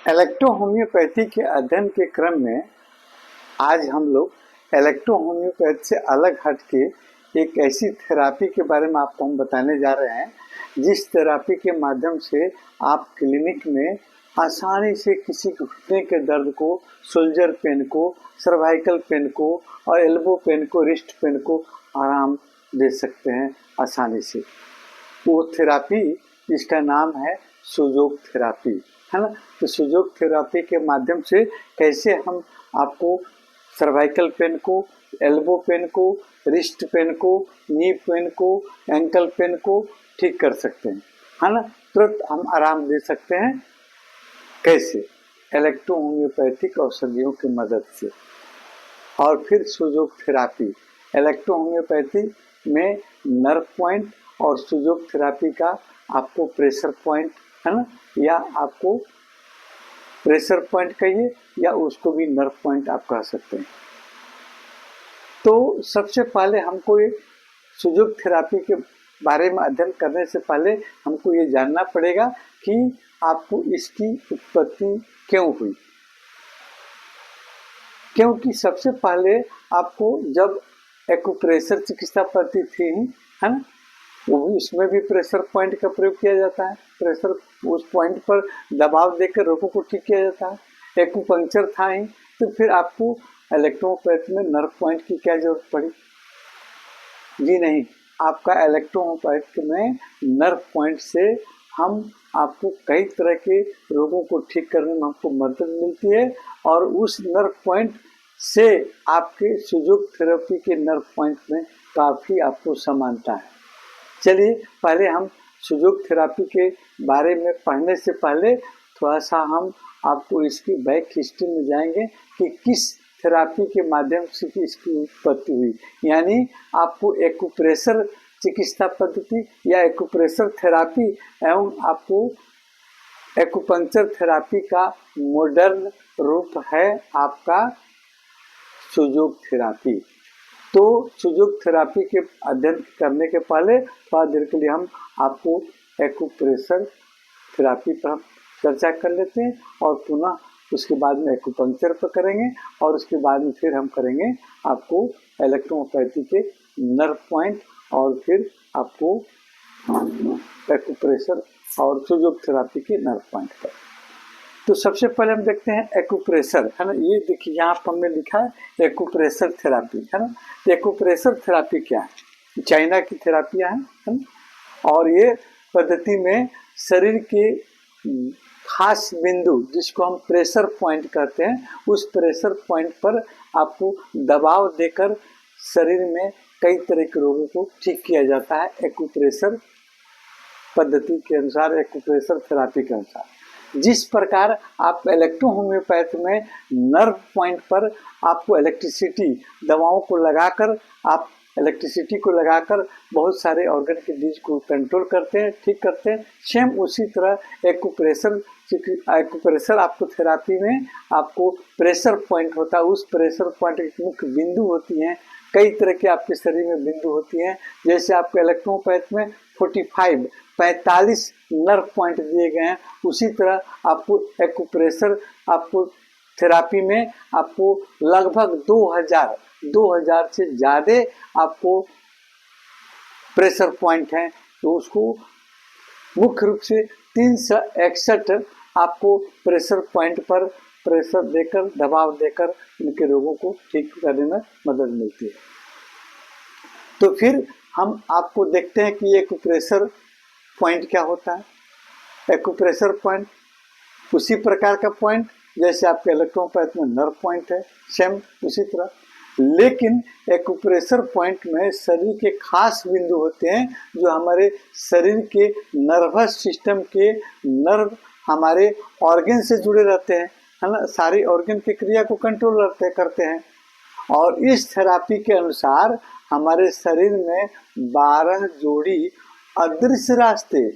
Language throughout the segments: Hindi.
इलेक्ट्रो होम्योपैथी के अध्ययन के क्रम में आज हम लोग इलेक्ट्रो होम्योपैथी से अलग हट के एक ऐसी थेरापी के बारे में आपको हम बताने जा रहे हैं जिस थेरापी के माध्यम से आप क्लिनिक में आसानी से किसी घुटने के दर्द को, शोल्डर पेन को, सर्वाइकल पेन को और एल्बो पेन को, रिस्ट पेन को आराम दे सकते हैं आसानी से। वो थेरापी जिसका नाम है सुजोग थेरापी, है ना। तो सुजोग थेरापी के माध्यम से कैसे हम आपको सर्वाइकल पेन को, एल्बो पेन को, रिस्ट पेन को, नी पेन को, एंकल पेन को ठीक कर सकते हैं, है ना। तुरंत हम आराम दे सकते हैं। कैसे? इलेक्ट्रो होम्योपैथिक औषधियों की मदद से। और फिर सुजोग थेरापी, इलेक्ट्रो होम्योपैथी में नर्व पॉइंट और सुजोग थेरापी का आपको प्रेशर पॉइंट, है ना, या आपको प्रेशर पॉइंट कहिए या उसको भी नर्व पॉइंट आप कह सकते हैं। तो सबसे पहले हमको ये सुजोग थेरापी के बारे में अध्ययन करने से पहले हमको ये जानना पड़ेगा कि आपको इसकी उत्पत्ति क्यों हुई। क्योंकि सबसे पहले आपको जब एक्यूप्रेशर चिकित्सा पद्धति थी, है ना, उसमें भी प्रेशर पॉइंट का प्रयोग किया जाता है। प्रेशर उस पॉइंट पर दबाव देकर रोगों को ठीक किया जाता है। एक्यूपंक्चर था ही, तो फिर आपको इलेक्ट्रोपैथी में नर्व पॉइंट की क्या जरूरत पड़ी? जी नहीं, आपका इलेक्ट्रोपैथी में नर्व पॉइंट से हम आपको कई तरह के रोगों को ठीक करने में हमको मदद मिलती है और उस नर्व पॉइंट से आपके सुजोग थेरेपी के नर्व पॉइंट में काफ़ी आपको समानता है। चलिए पहले हम सुजोग थेरापी के बारे में पढ़ने से पहले थोड़ा सा हम आपको इसकी बैक हिस्ट्री में जाएंगे कि किस थेरापी के माध्यम से इसकी उत्पत्ति हुई। यानी आपको एक्यूप्रेशर चिकित्सा पद्धति या एक्यूप्रेशर थेरापी एवं आपको एक्यूपंक्चर थेरापी का मॉडर्न रूप है आपका सुजोग थेरापी। तो सुजोग थेरापी के अध्ययन करने के पहले थोड़ा देर के लिए हम आपको एक्यूप्रेशर थेरापी पर हम चर्चा कर लेते हैं और पुनः उसके बाद में एक्यूपंक्चर पर करेंगे और उसके बाद में फिर हम करेंगे आपको इलेक्ट्रोपैथी के नर्व पॉइंट और फिर आपको एक्यूप्रेशर और सुजोग थेरापी के नर्व पॉइंट पर। तो सबसे पहले हम देखते हैं एक्यूप्रेशर, है ना। ये देखिए यहाँ पर हमने लिखा है एक्यूप्रेशर थेरापी, है ना। तो एक्यूप्रेशर थेरापी क्या है? चाइना की थेरापियाँ हैं, है ना। और ये पद्धति में शरीर के खास बिंदु जिसको हम प्रेशर पॉइंट कहते हैं, उस प्रेशर पॉइंट पर आपको दबाव देकर शरीर में कई तरह के रोगों को ठीक किया जाता है एक्यूप्रेशर पद्धति के अनुसार, एक्यूप्रेशर थेरापी के अनुसार। जिस प्रकार आप इलेक्ट्रो होम्योपैथ में नर्व पॉइंट पर आपको इलेक्ट्रिसिटी दवाओं को लगाकर आप इलेक्ट्रिसिटी को लगाकर बहुत सारे ऑर्गन के डिजीज को कंट्रोल करते हैं, ठीक करते हैं, सेम उसी तरह एक्यूप्रेशर आपको थेरापी में आपको प्रेशर पॉइंट होता है। उस प्रेशर पॉइंट की मुख्य बिंदु होती हैं, कई तरह के आपके शरीर में बिंदु होती हैं। जैसे आपके इलेक्ट्रोपैथ में 45 नर्व पॉइंट दिए गए हैं, उसी तरह आपको एक्यूप्रेशर आपको थेरापी में आपको लगभग 2000 से ज़्यादा आपको प्रेशर पॉइंट हैं। तो उसको मुख्य रूप से 361 आपको प्रेशर पॉइंट पर प्रेशर देकर, दबाव देकर इनके रोगों को ठीक करने में मदद मिलती है। तो फिर हम आपको देखते हैं कि एक्यूप्रेशर पॉइंट क्या होता है। एक्यूप्रेशर पॉइंट उसी प्रकार का पॉइंट जैसे आपके इलेक्ट्रोपैथ में नर्व पॉइंट है, सेम उसी तरह, लेकिन एक्यूप्रेशर पॉइंट में शरीर के खास बिंदु होते हैं जो हमारे शरीर के नर्वस सिस्टम के नर्व हमारे ऑर्गन से जुड़े रहते हैं, है ना। सारी ऑर्गन की क्रिया को कंट्रोल करते हैं। और इस थेरापी के अनुसार हमारे शरीर में 12 जोड़ी अदृश्य रास्ते,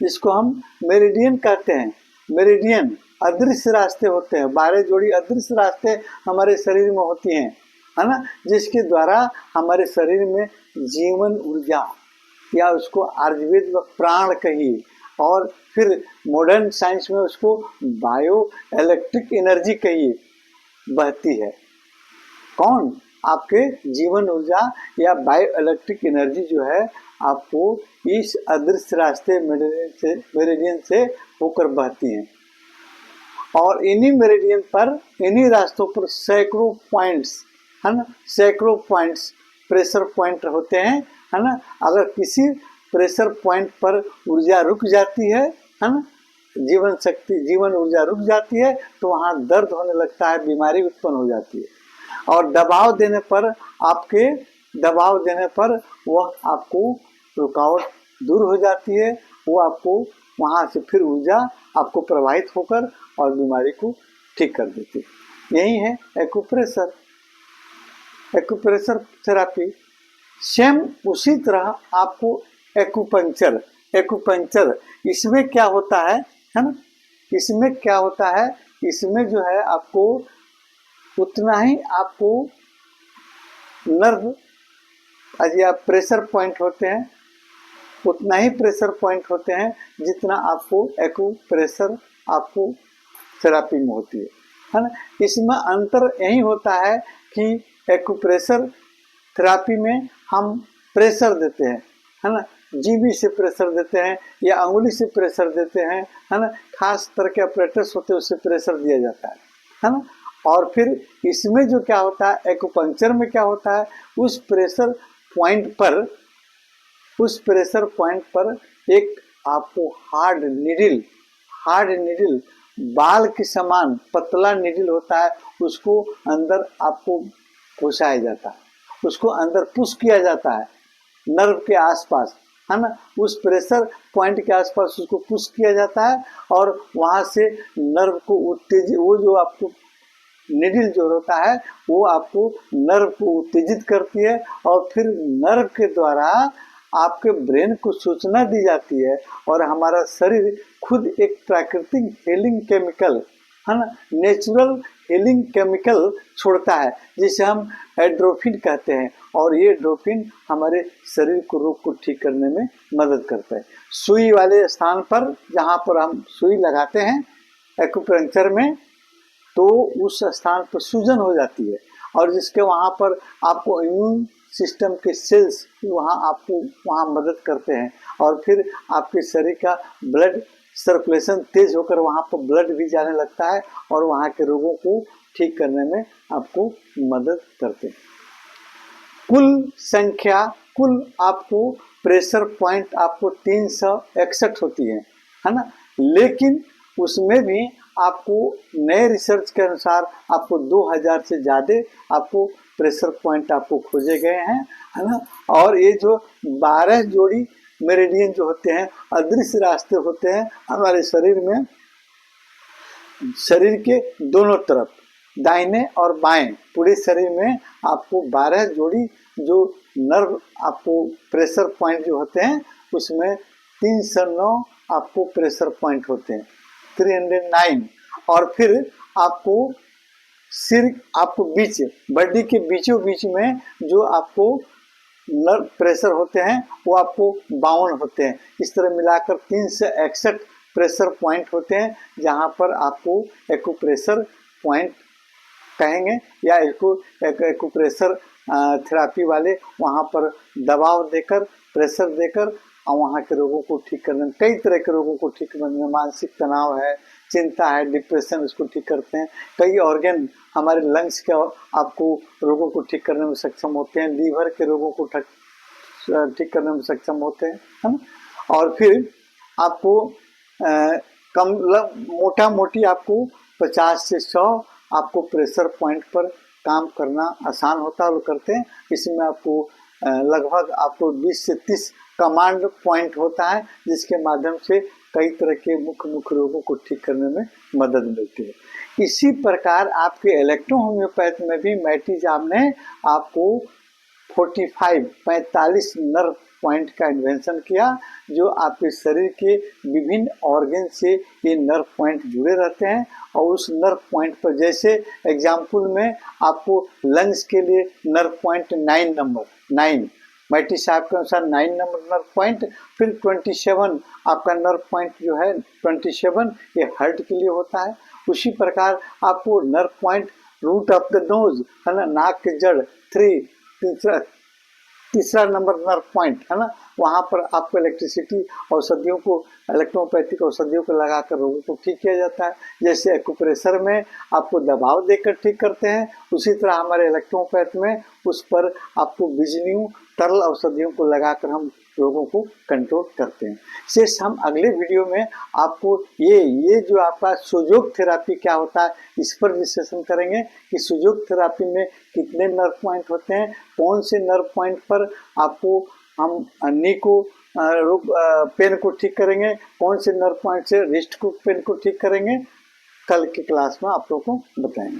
जिसको हम मेरिडियन कहते हैं, मेरिडियन अदृश्य रास्ते होते हैं। 12 जोड़ी अदृश्य रास्ते हमारे शरीर में होती हैं, है ना, जिसके द्वारा हमारे शरीर में जीवन ऊर्जा या उसको आयुर्वेद में प्राण कहिए और फिर मॉडर्न साइंस में उसको बायो इलेक्ट्रिक एनर्जी कहिए, बहती है। कौन? आपके जीवन ऊर्जा या बायो इलेक्ट्रिक एनर्जी जो है आपको इस अदृश्य रास्ते मेरिडियन से होकर बहती हैं। और इन्हीं मेरिडियन पर, इन्हीं रास्तों पर सैकड़ों पॉइंट्स, है ना, सैकड़ों पॉइंट्स प्रेशर पॉइंट होते हैं, है ना। अगर किसी प्रेशर पॉइंट पर ऊर्जा रुक जाती है ना, जीवन शक्ति, जीवन ऊर्जा रुक जाती है, तो वहाँ दर्द होने लगता है, बीमारी उत्पन्न हो जाती है। और दबाव देने पर, आपके दबाव देने पर वह आपको रुकावट दूर हो जाती है, वो आपको वहाँ से फिर ऊर्जा आपको प्रवाहित होकर और बीमारी को ठीक कर देती है। यही है एक्यूप्रेशर, एक्यूप्रेशर थेरापी। सेम उसी तरह आपको एक्यूपंक्चर, एक्यूपंक्चर इसमें क्या होता है ना, इसमें क्या होता है, इसमें जो है आपको उतना ही आपको नर्व या प्रेशर पॉइंट होते हैं, उतना ही प्रेशर पॉइंट होते हैं जितना आपको एक्यूप्रेशर आपको थेरापी में होती है ना। इसमें अंतर यही होता है कि एक्यूप्रेशर थेरापी में हम प्रेशर देते हैं, है ना, जीभी से प्रेशर देते हैं या अंगुली से प्रेशर देते हैं, है ना, खास तरह के ऑपरेटर्स होते हैं उससे प्रेशर दिया जाता है ना। और फिर इसमें जो क्या होता है, एक्यूपंक्चर में क्या होता है, उस प्रेशर पॉइंट पर, उस प्रेशर पॉइंट पर एक आपको हार्ड निडिल, हार्ड निडिल, बाल के समान पतला निडिल होता है, उसको अंदर आपको घुसाया जाता है, उसको अंदर पुश किया जाता है नर्व के आसपास, है ना, उस प्रेशर पॉइंट के आसपास उसको पुश किया जाता है और वहाँ से नर्व को उत्तेजित, वो जो आपको निडिल जो होता है वो आपको नर्व को उत्तेजित करती है और फिर नर्व के द्वारा आपके ब्रेन को सूचना दी जाती है और हमारा शरीर खुद एक प्राकृतिक हीलिंग केमिकल, है ना, नेचुरल हीलिंग केमिकल छोड़ता है जिसे हम एंडोर्फिन कहते हैं। और ये एंडोर्फिन हमारे शरीर को, रोग को ठीक करने में मदद करता है। सुई वाले स्थान पर जहाँ पर हम सुई लगाते हैं एक्यूपंक्चर में, तो उस स्थान पर सूजन हो जाती है और जिसके वहाँ पर आपको इम्यून सिस्टम के सेल्स वहाँ आपको वहाँ मदद करते हैं और फिर आपके शरीर का ब्लड सर्कुलेशन तेज होकर वहाँ पर ब्लड भी जाने लगता है और वहाँ के रोगों को ठीक करने में आपको मदद करते हैं। कुल संख्या, कुल आपको प्रेशर पॉइंट आपको 361 होती है ना, लेकिन उसमें भी आपको नए रिसर्च के अनुसार आपको 2000 से ज़्यादा आपको प्रेशर पॉइंट आपको खोजे गए हैं, है ना। और ये जो 12 जोड़ी मेरिडियन जो होते हैं, अदृश्य रास्ते होते हैं हमारे शरीर में, शरीर के दोनों तरफ, दाहिने और बाएं, पूरे शरीर में आपको 12 जोड़ी जो नर्व आपको प्रेशर पॉइंट जो होते हैं उसमें 309 आपको प्रेशर पॉइंट होते हैं, 309। और फिर आपको सिर, आपको बीच, बॉडी के बीचों बीच में जो आपको नर्व प्रेशर होते हैं वो आपको 52 होते हैं। इस तरह मिलाकर 361 प्रेशर पॉइंट होते हैं जहाँ पर आपको एक्यूप्रेशर पॉइंट कहेंगे या एक्यूप्रेशर थेरापी वाले वहाँ पर दबाव देकर, प्रेशर देकर और वहाँ के रोगों को ठीक करने में, कई तरह के रोगों को ठीक करने में, मानसिक तनाव है, चिंता है, डिप्रेशन, उसको ठीक करते हैं। कई ऑर्गन हमारे लंग्स के आपको रोगों को ठीक करने में सक्षम होते हैं, लीवर के रोगों को ठीक करने में सक्षम होते हैं, है ना। और फिर आपको कम मोटा मोटी आपको 50 से 100 आपको प्रेशर पॉइंट पर काम करना आसान होता है और करते हैं। इसमें आपको लगभग आपको 20 से 30 कमांड पॉइंट होता है जिसके माध्यम से कई तरह के मुख्य रोगों को ठीक करने में मदद मिलती है। इसी प्रकार आपके इलेक्ट्रो होम्योपैथ में भी मैटिजाम ने आपको 45 नर्व पॉइंट का इन्वेंशन किया, जो आपके शरीर के विभिन्न ऑर्गन से ये नर्व पॉइंट जुड़े रहते हैं और उस नर्व पॉइंट पर, जैसे एग्जाम्पल में आपको लंग्स के लिए नर्व पॉइंट 9 नंबर 9, मैटी साहब के अनुसार 9 नंबर नर्व पॉइंट, फिर 27 आपका नर्व पॉइंट जो है 27 ये हार्ट के लिए होता है। उसी प्रकार आपको nerve point root of the nose है ना, नाक के जड़ 3, तीसरा नंबर नर्व पॉइंट है ना, वहाँ पर आपको इलेक्ट्रिसिटी औषधियों को, इलेक्ट्रोपैथिक औषधियों को लगाकर रोगों को ठीक किया जाता है। जैसे एक्यूप्रेशर में आपको दबाव देकर ठीक करते हैं, उसी तरह हमारे इलेक्ट्रोपैथ में उस पर आपको बिजलियों तरल औषधियों को लगाकर हम रोगों को कंट्रोल करते हैं। शेष हम अगले वीडियो में आपको ये जो आपका सुजोग थेरापी क्या होता है इस पर विश्लेषण करेंगे कि सुजोग थेरापी में कितने नर्व पॉइंट होते हैं, कौन से नर्व पॉइंट पर आपको हम नी को पेन को ठीक करेंगे, कौन से नर्व पॉइंट से रिस्ट को पेन को ठीक करेंगे, कल की क्लास में आप लोगों को बताएंगे।